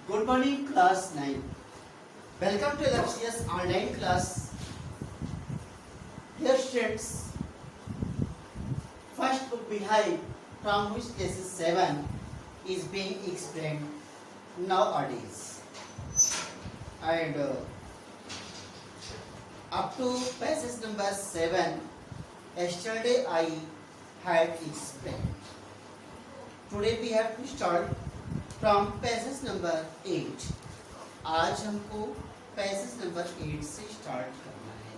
Good morning, class 9. Welcome to LFCS online class. Dear students, first book behind from which lesson 7 is being explained nowadays. And up to passage number 7, yesterday I had explained. Today we have to start from passage number 8. आज हमको passage number 8 से start करना है.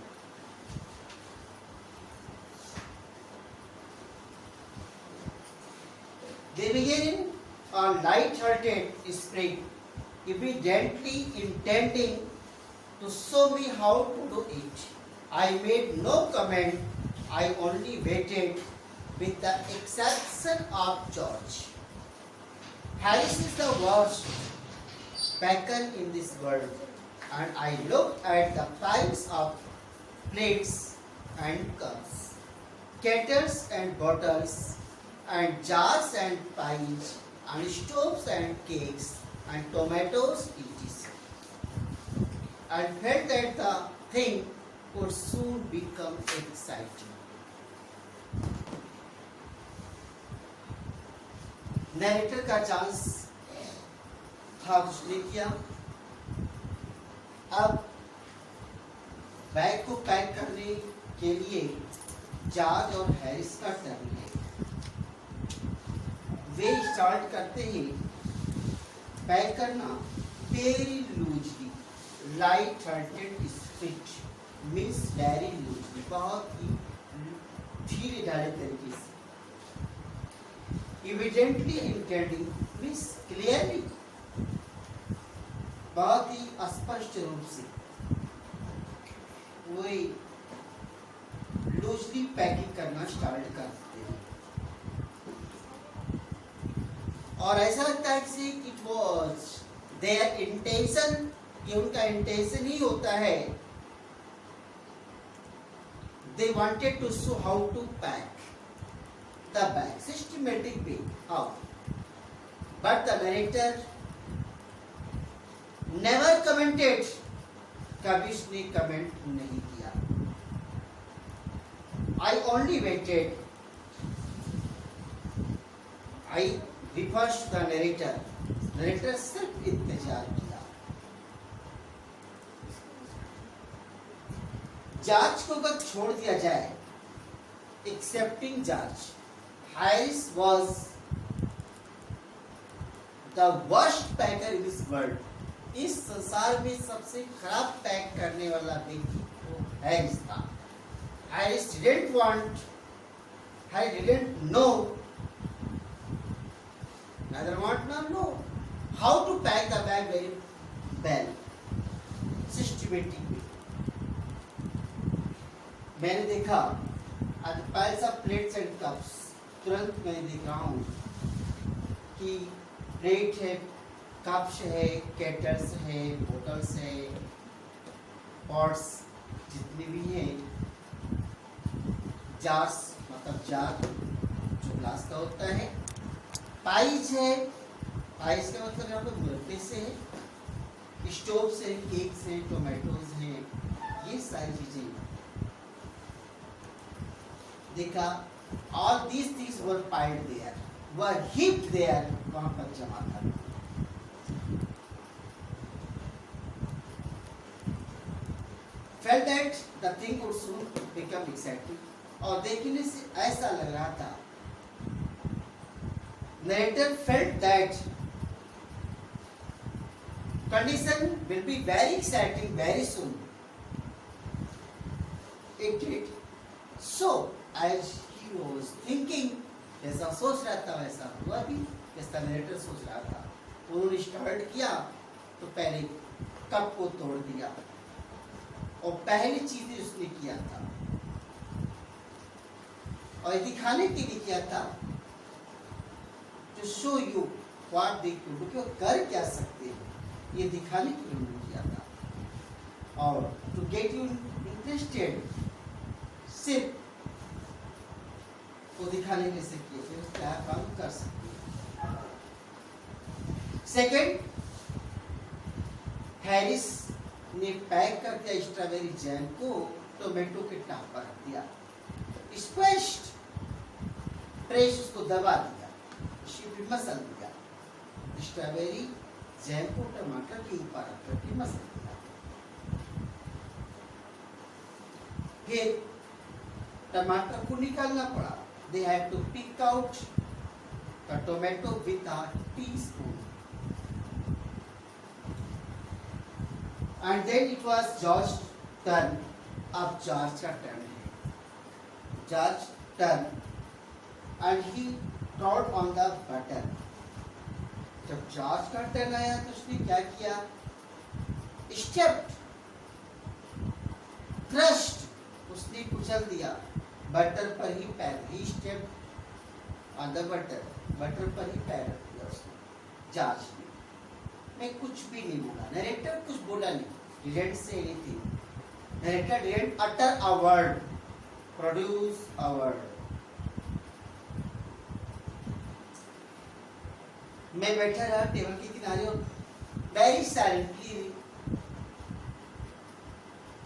They begin a light-hearted spirit, evidently intending to show me how to do it. I made no comment. I only waited, with the exception of George. Harris is the worst baker in this world, and I looked at the piles of plates and cups, kettles and bottles, and jars and pies, and stoves and cakes, and tomatoes, etc., and felt that the thing would soon become exciting. Narrator का chance था, उसने किया. अब bag को pack करने के लिए George और हैरिस का टर्न है. वे स्टार्ट करते ही पैक करना very loosely. Light hearted spirit means very loosely, बहुत ही धीरे ढाले तरीके से. Evidently intending means clearly, बहुत ही स्पष्ट रूप से वही लूजली पैकिंग करना स्टार्ट करते हैं. और ऐसा लगता है कि इट वॉज देयर इंटेंशन, ये उनका इंटेंशन ही होता है. They wanted to show how to pack the bag, systematic way. How? But the narrator never commented. कभी उसने कमेंट नहीं किया. I only waited. I refers to the narrator. Narrator सिर्फ इंतजार किया. जॉर्ज को अगर छोड़ दिया जाए, accepting George, Harris was the worst packer in this world. इस संसार में सबसे खराब पैक करने वाला व्यक्ति वो हैरिस था. Harris didn't want, Harris didn't know, neither want nor know how to pack the bag very well, systematic way. मैंने देखा at the piles of plates and cups. तुरंत मैं देख रहा हूँ कि प्लेट है, कप्स है, केटल्स है, बोटल्स है, पॉट्स जितने भी हैं, जार्स मतलब जार जो ग्लास का होता है, पाइज है, पाइज का मतलब यहाँ पे मुरब्बे से है, स्टोव्स है, केक्स हैं, टोमेटोज हैं, ये सारी चीजें देखा. All these things were piled there, were heaped there, वहाँ पर जमा था. Felt that the thing would soon become exciting. और देखने से ऐसा लग रहा था. Narrator felt that condition will be very exciting very soon. It did. So as he was thinking, जैसा सोच रहा था वैसा हुआ भी, जैसा नरेटर सोच रहा था. उन्होंने स्टार्ट किया तो पहले कप को तोड़ दिया और पहली चीज उसने किया था और दिखाने के लिए किया था, to show you what they could do, कि वो कर क्या सकते हैं, ये दिखाने के लिए उन्होंने किया था. और to get you interested, सिर्फ को दिखाने के से किए क्या काम कर सकते हैं. सेकेंड, हैरिस ने पैक कर दिया स्ट्रॉबेरी जैम को, टोमेटो के टॉप पर रख दिया, स्क्वैश्ड, प्रेस उसको दबा दिया, फिर मसल दिया, स्ट्रॉबेरी जैम को टमाटर के ऊपर रख करके मसल दिया। फिर टमाटर को निकालना पड़ा, they have to pick out the tomato with a teaspoon, and then it was George's turn. अब जॉर्ज का टर्न है। George turn and he trod on the butter. जब जॉर्ज का टर्न आया तो उसने क्या किया? Stepped, crushed, उसने कुचल दिया बटर पर ही पैर, he stepped on the butter, butter पर ही पैर रख दिया उसने, जॉर्ज ने। मैं कुछ भी नहीं बोला, नरेटर कुछ बोला नहीं, didn't say anything, narrator didn't utter a word, produce a word. मैं बैठा रहा टेबल के किनारे और very silently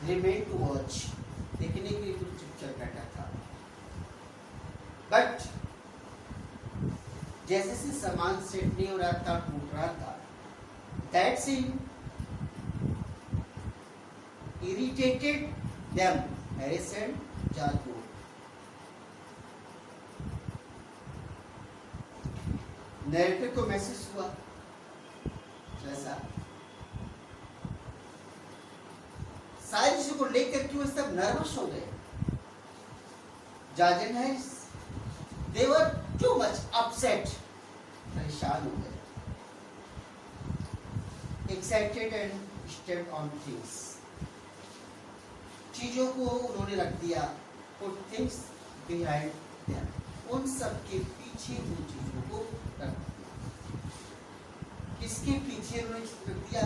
remained to watch, देखने के लिए कुछ चुपचाप बैठा था। But जैसे से सामान सेट नहीं हो रहा था, टूट रहा था, that scene irritated them, Harris and George both. Narrator को मैसेज हुआ जैसा सारी चीजों को लेकर के वो सब नर्वस हो गए। George and Harris they were too much upset, परेशान हो गए, excited and stepped on things, चीजों को उन्होंने रख दिया, पुट थिंग्स बिहाइंड देम, उन सब के पीछे उन चीजों को रख दिया। किसके पीछे उन्होंने रख दिया?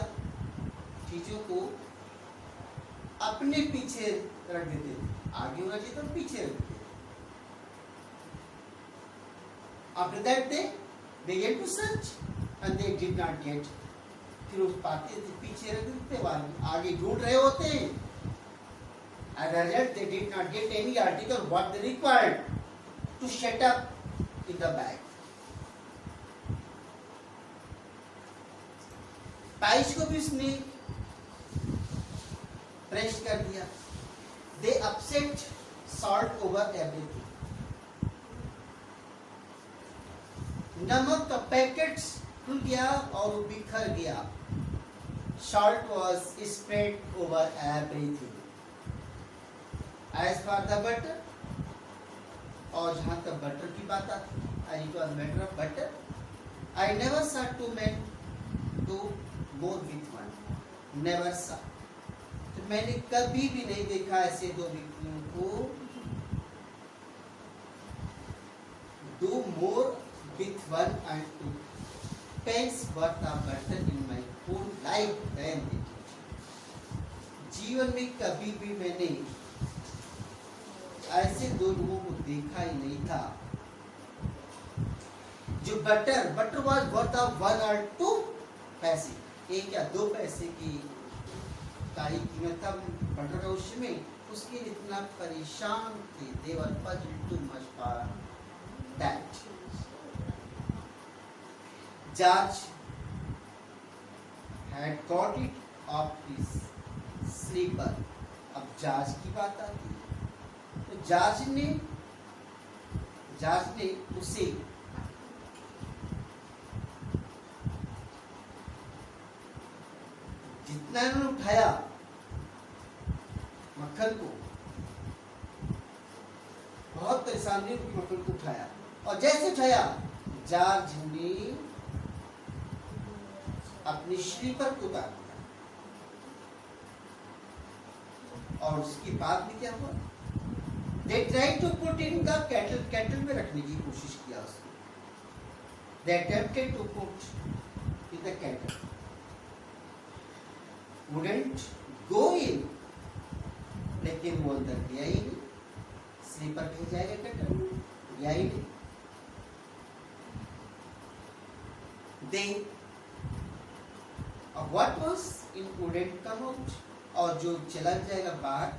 चीजों को अपने पीछे रख देते थे, आगे होना चाहिए तो पीछे रख देते। After that they began to search and they did not get, फिर उस पाते थे पीछे रख देते, आगे ढूंढ रहे होते। As a result, they did not get any article what they required to set up in the bag. Price को भी उसने प्रेस कर दिया। They upset salt over everything. नमक का पैकेट्स खुल गया और बिखर गया। Salt was spread over everything. As for the butter, और जहाँ तक बटर की बात आती, and it was matter of butter, I never saw two men do more with one. Never saw. तो मैंने कभी भी नहीं देखा ऐसे दो व्यक्तियों को do more with one and two pence worth of butter in my whole life than they did. जीवन में कभी भी मैंने ऐसे दो लोगों को देखा ही नहीं था जो बटर वाज वर्थ ऑफ 1 और 2 पैसे, 1 या 2 पैसे की ताई कीमत था बटर का उस समय, उसके लिए इतना परेशान थे। They were puzzled too much for that. George had got it off his sleeper. अब जॉर्ज की बात आती है, तो जॉर्ज ने उसे जितना उन्होंने उठाया मक्खन को, बहुत परेशान ने मक्खन को उठाया, और जैसे उठाया जॉर्ज ने अपनी स्लीपर को उतार दिया, और उसके बाद में क्या हुआ? They tried to put in the kettle में रखने की कोशिश किया उसने। They attempted to put in the kettle, wouldn't go in, लेकिन वो अंदर गया ही नहीं। स्लीपर कहीं जाएगा केटल में? गया ही नहीं। They what was in wouldn't come out, और जो चला जाएगा बाहर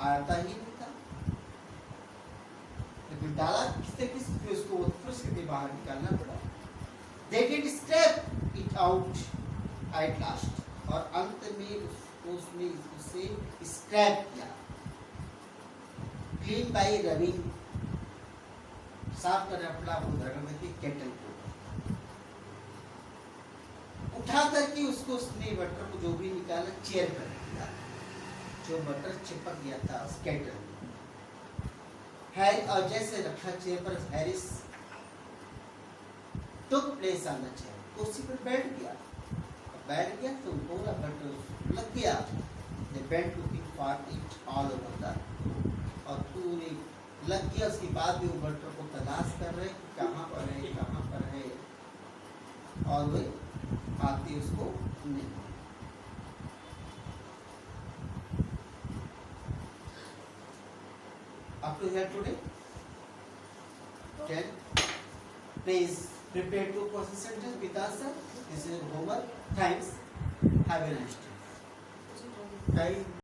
आता ही नहीं था। लेकिन डाला किससे फिर उसको फिर बाहर निकालना पड़ा। They did scrape it out at last, और अंत में उसने उसे स्क्रैप किया, क्लीन बाय रविंग, साफ करना पड़ा वो धर्मवती केटल को। उठा करके उसको उसने बटर को जो भी निकाला चेयर पर दिया, जो बटर चिपक गया था उस केटल में। हैरी, और जैसे रखा चेयर पर, Harris took place on the chair, कुर्सी पर बैठ गया तो पूरा बटर लग गया। They went looking for it all over the, और पूरे लग गया। उसके बाद भी वो बटर को तलाश कर रहे कहाँ पर है, और वे आते उसको नहीं। Up to here today. 10. Please prepare 2 question sentences with answer. This is homework. Thanks. Have a nice day. Time.